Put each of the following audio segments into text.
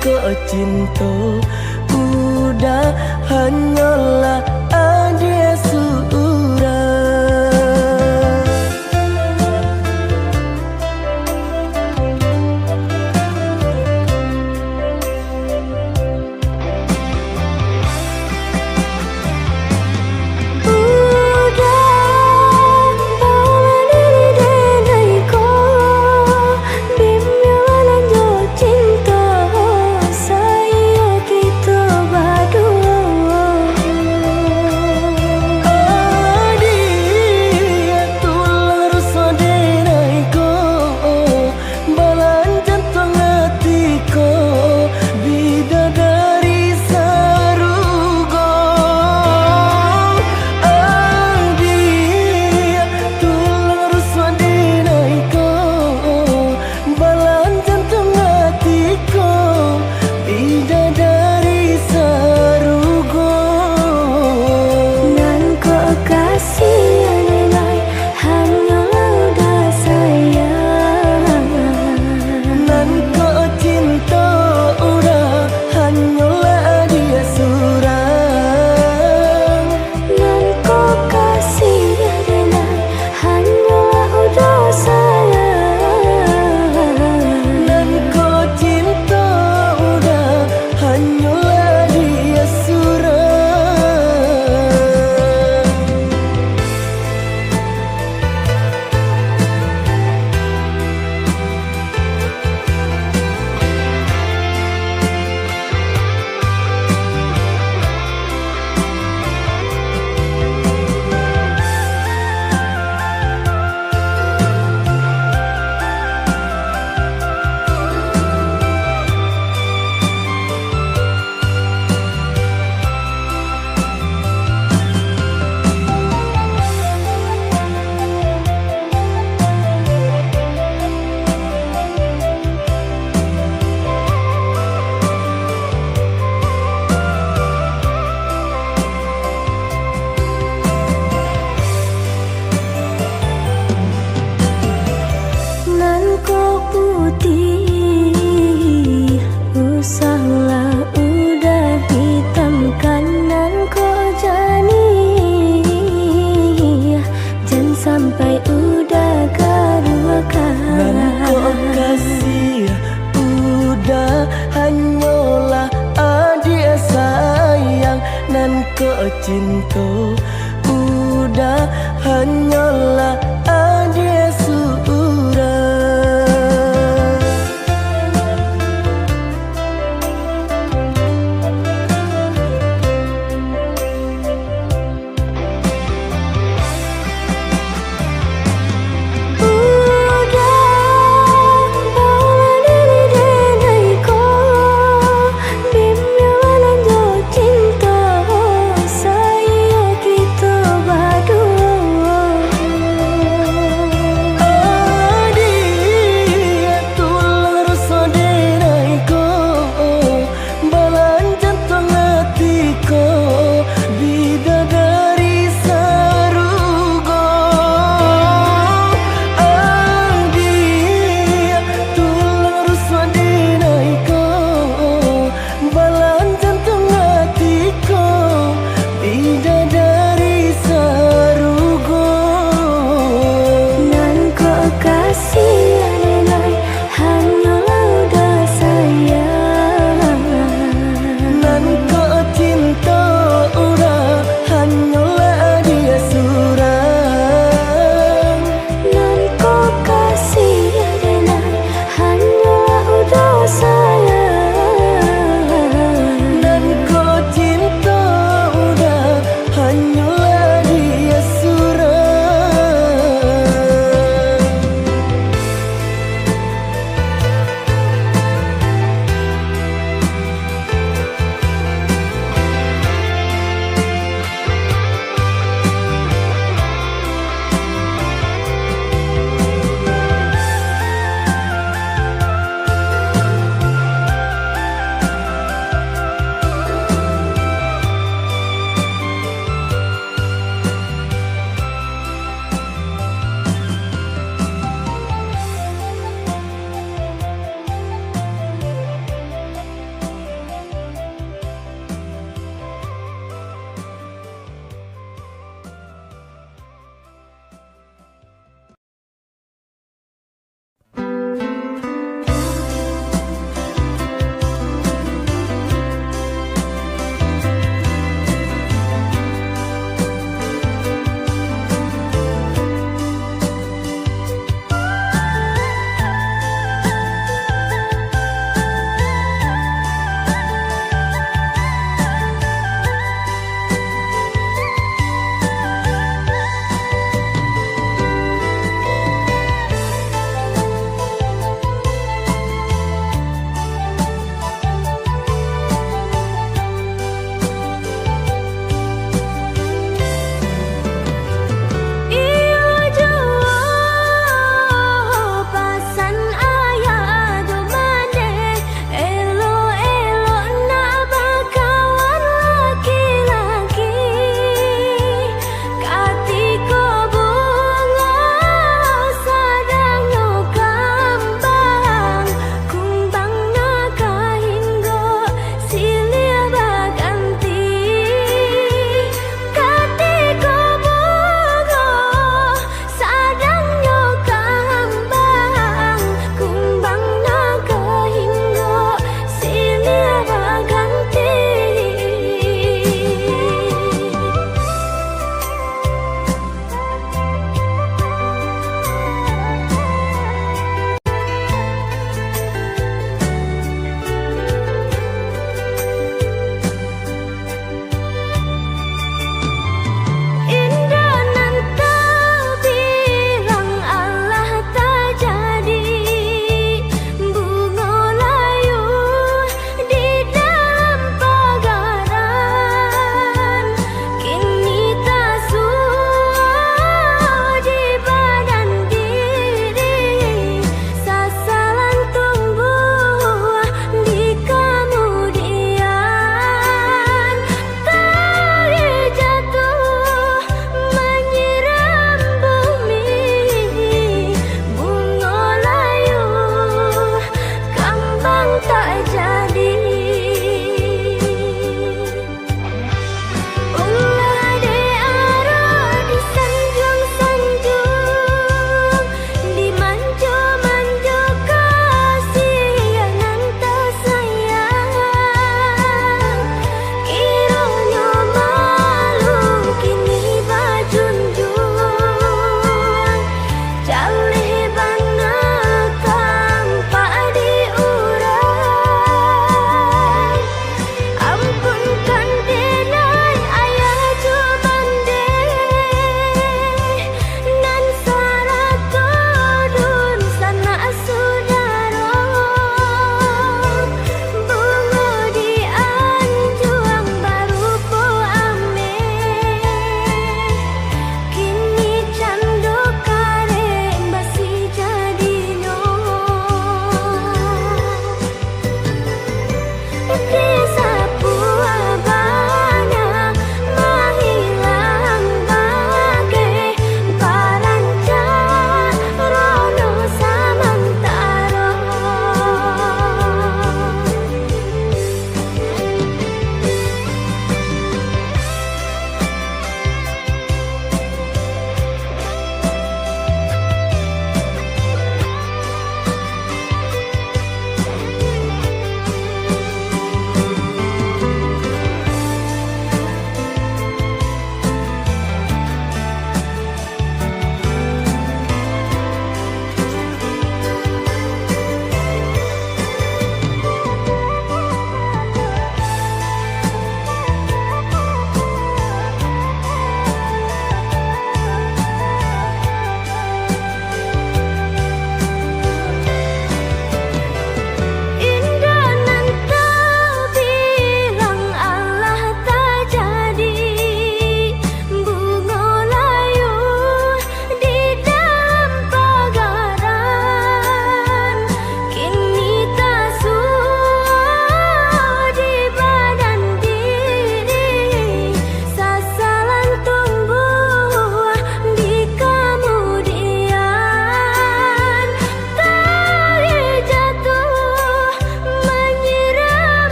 kok cinta udah hanyalah ada surah. Sampai udah keruakan nan kok kasih udah hanyalah adik sayang, nan kok cinta udah hanyalah adik surah.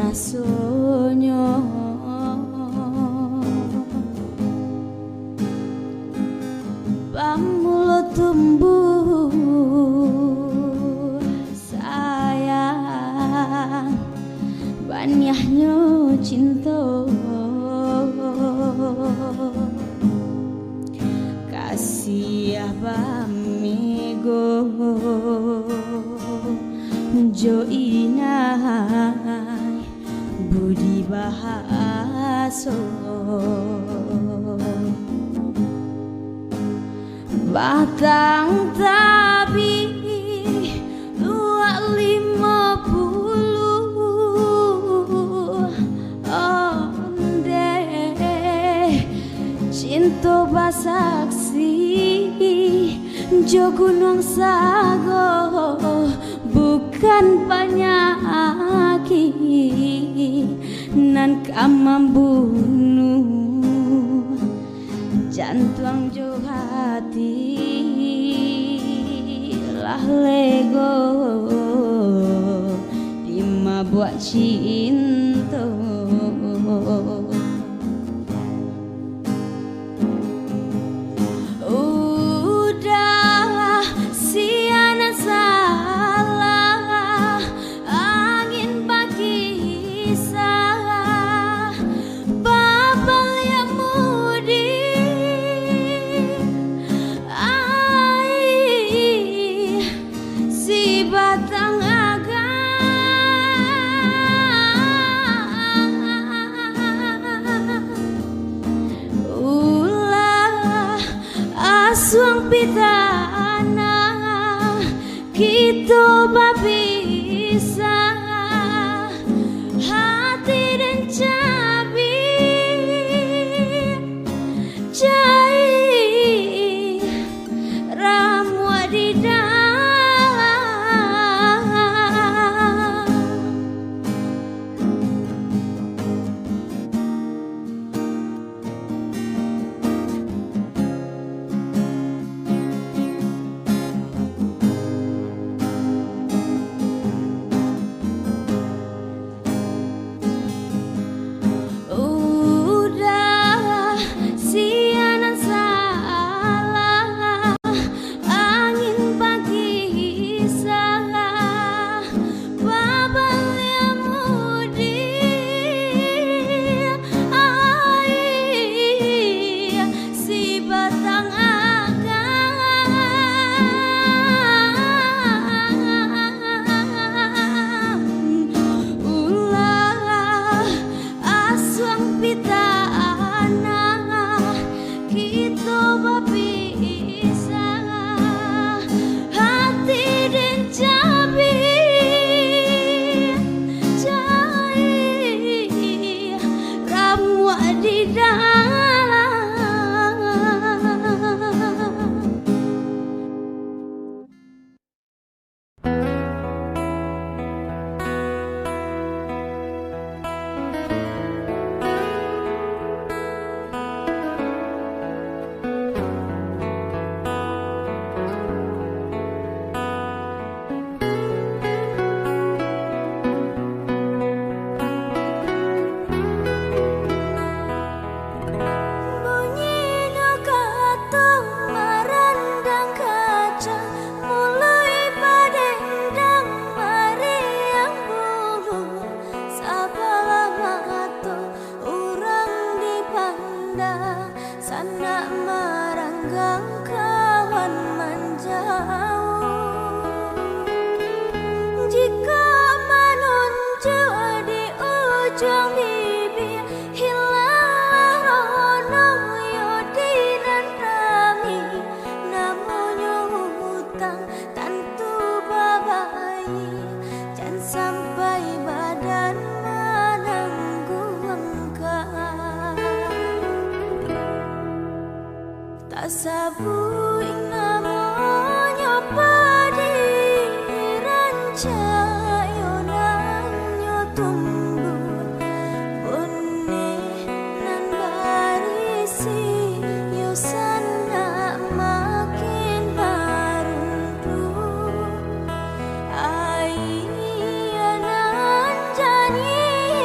rasanya pamulo tumbuh sayang banyaknya cinta kasih pamigo jo inai budi bahaso batang tapi luak 50 onde cinta basaksi jo gunung sago bukan penyakit nan kamambunuh jantung jo hati lah lego lima buat cinta udah siana salah angin pagi salah babal yang mudi ai si batang ulah asuang pitana kita babisa hati dan cabi cai ramu di dalam udah siana salah angin pagi salah babal yang mudi ai si batang ulah asuang pitana kita babisa hati dan cabi cai ramu di dalam bunyinya katong marandang kaca mulai padendang mariang bulu sabala mato urang dipandang sana maranggang kawan manjauh jika menunjuk di ujung bibir hilang rono yodinan rami namanya hutang tantu babai jangan sampai badan menanggung tak sabuing namanya padi rancayonannya tumbuh benih nan barisi yosana makin maruntuh ai anan jani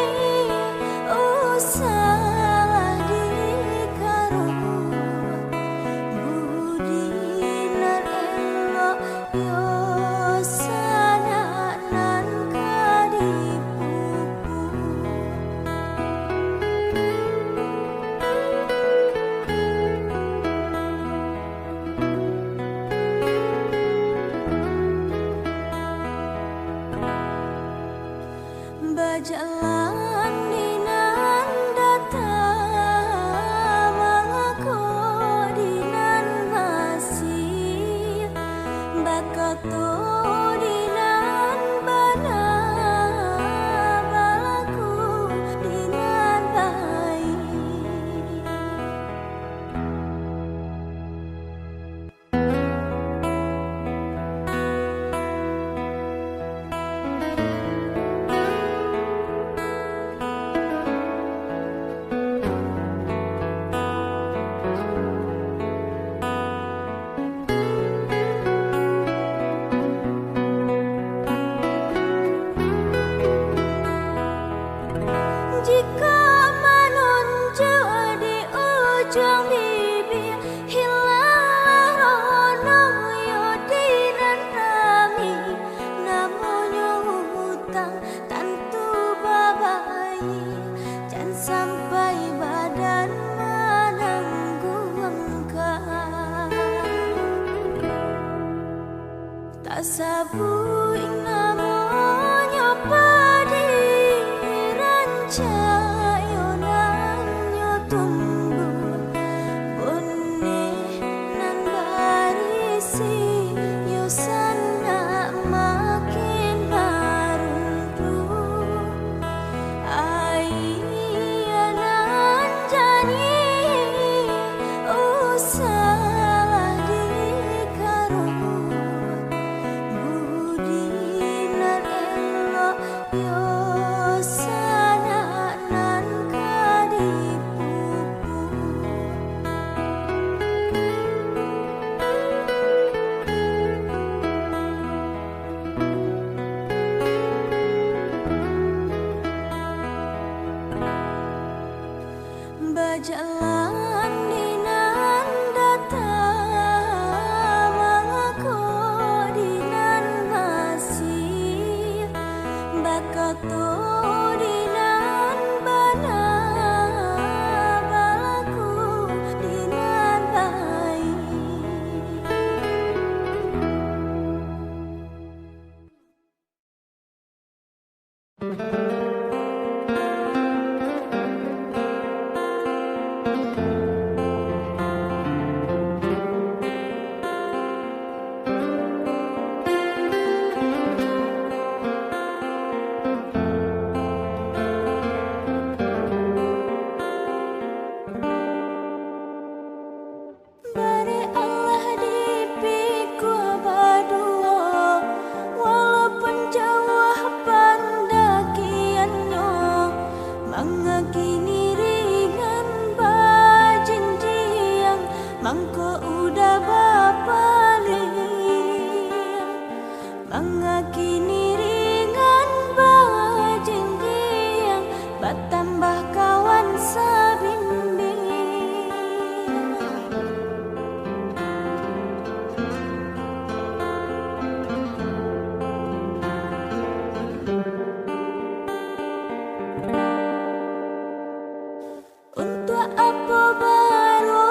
Bajalan dinan datang Mangako dinan masih Bakato dinan bana Balaku dinan baik. Jika menunjuk di ujung bibir hilang rono yo dinan rami namunyo hutang tantu babai jangan sampai badan menanggung tak sabui namunyo padi Cayonan tumbuh benih nan barisi yo sana makin maruntuh ayanan jani usalah dikaruh budi nan elo yo Bajalan dinan datang Mangako dinan masih Bakato dinan bana Balaku dinan baik. Bari Allah dipiku badua walaupun jauh pandakiannya mangakini ringan bajinjiang mangko udah bapalin mangakini ringan bajinjiang batambah kawan sabimbing. Untuk apa baru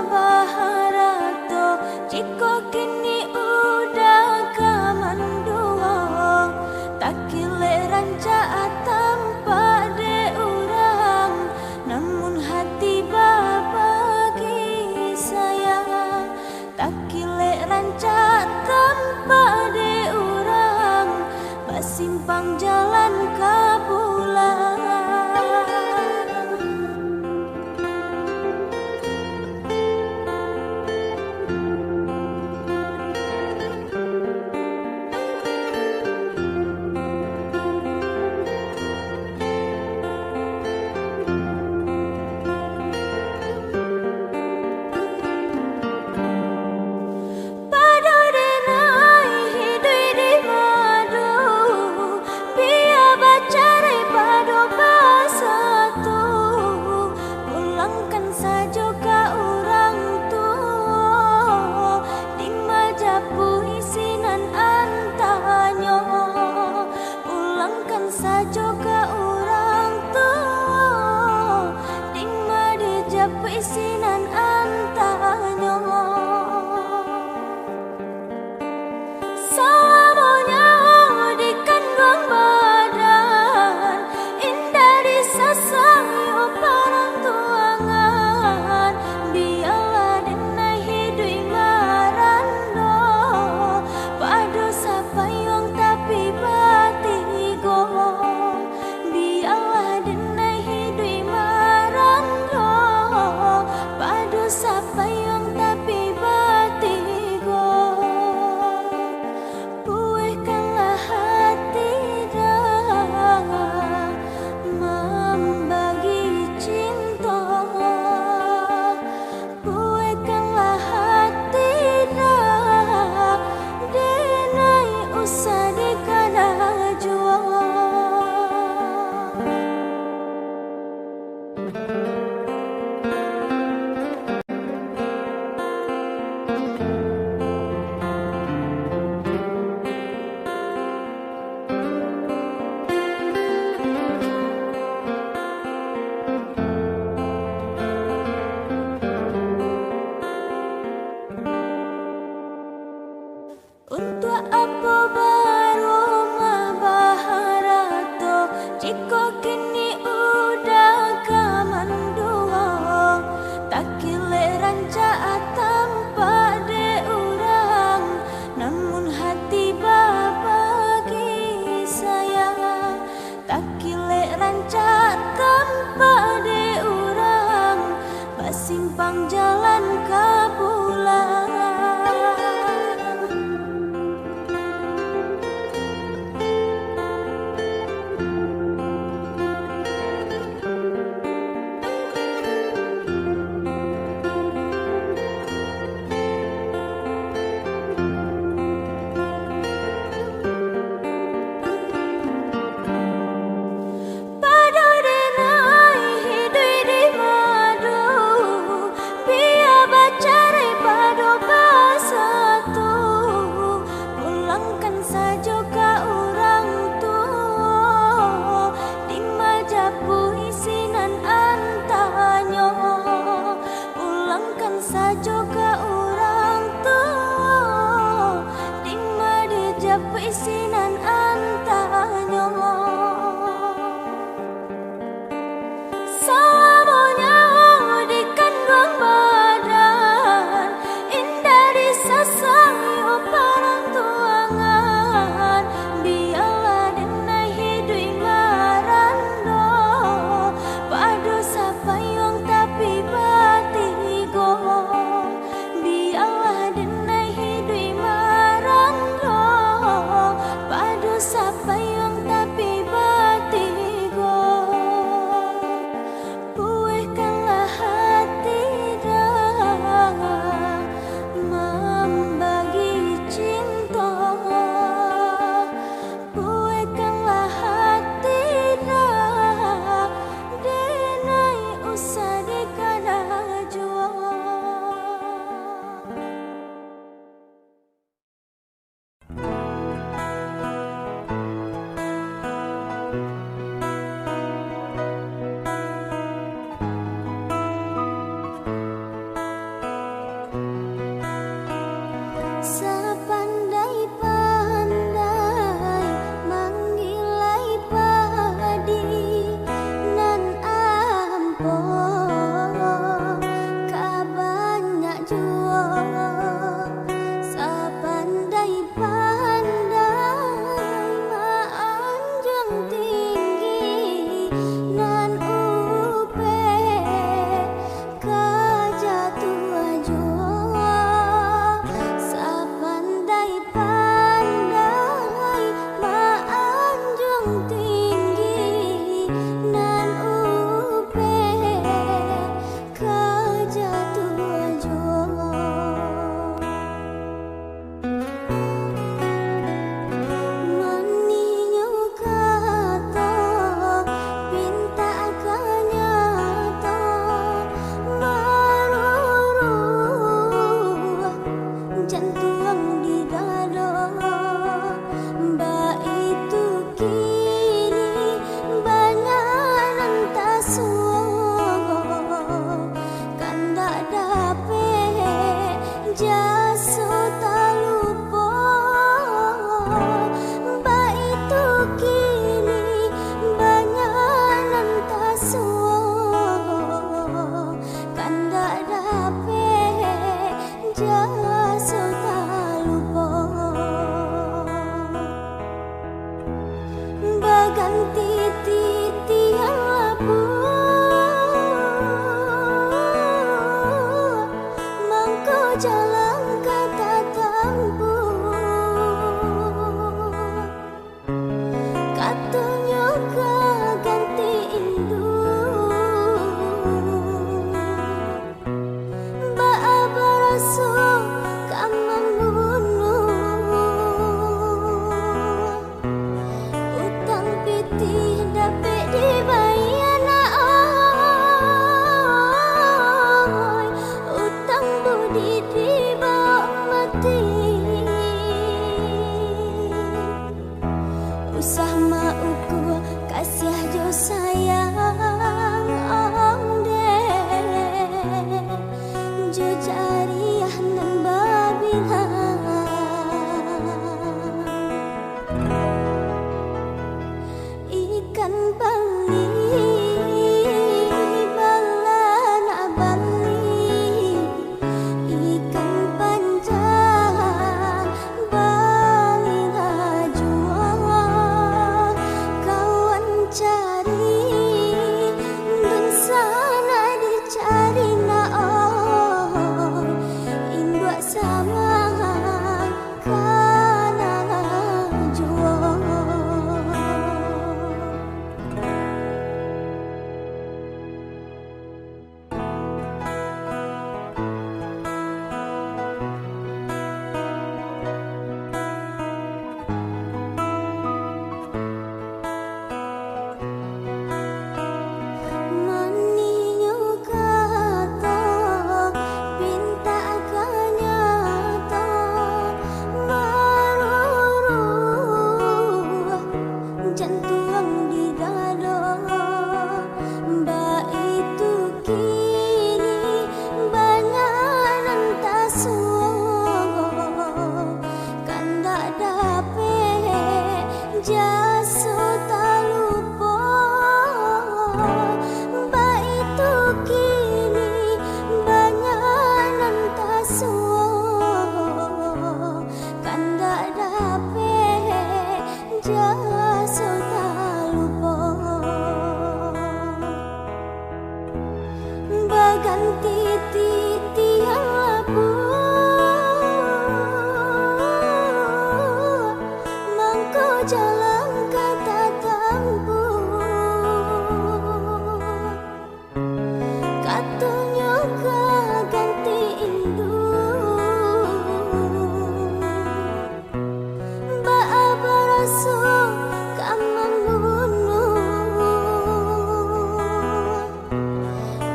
Mahabharata jika kini udah kamandua tak kile ranca tanpa de urang namun hati babagi sayang tak kile ranca tanpa de urang basimpang jalan kabulan. Isinan antanyo selamanya di kandang badan Baganti titian labu mangko jalan kata tempuh katunyo ganti induk baraso utang pitih dapet dibayar oi utang budi dibawa mati usah mauku kasih jo sayang ong deh jo jariah nan babilah ikan bali balana bali ikan panjang bali jual kawan cari dan sana dicari na oh indua sama kana jual jantung di dada mbak itu kini banyak nan tasuh kandak dapet jaso tak lupa mbak itu kini banyak nan tasuh kandak dapet jaso tak lupa baganti titian labu mangko jalan kata tempuh katunyo ganti induk baraso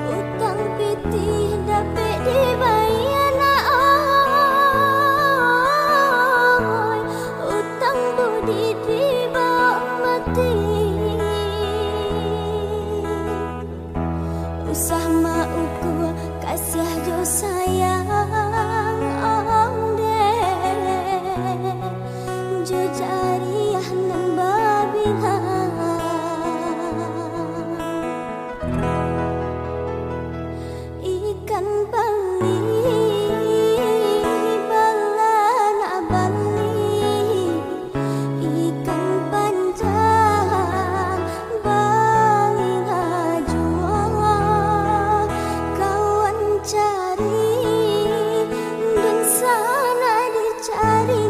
utang pitih dapet dibayar oi utang budi dibawa mati usah mauku kasih jo sayang ong deh jo jariah nan babilah ikan bali balana bali ikan panjang bali jual kawan cari dan sana dicari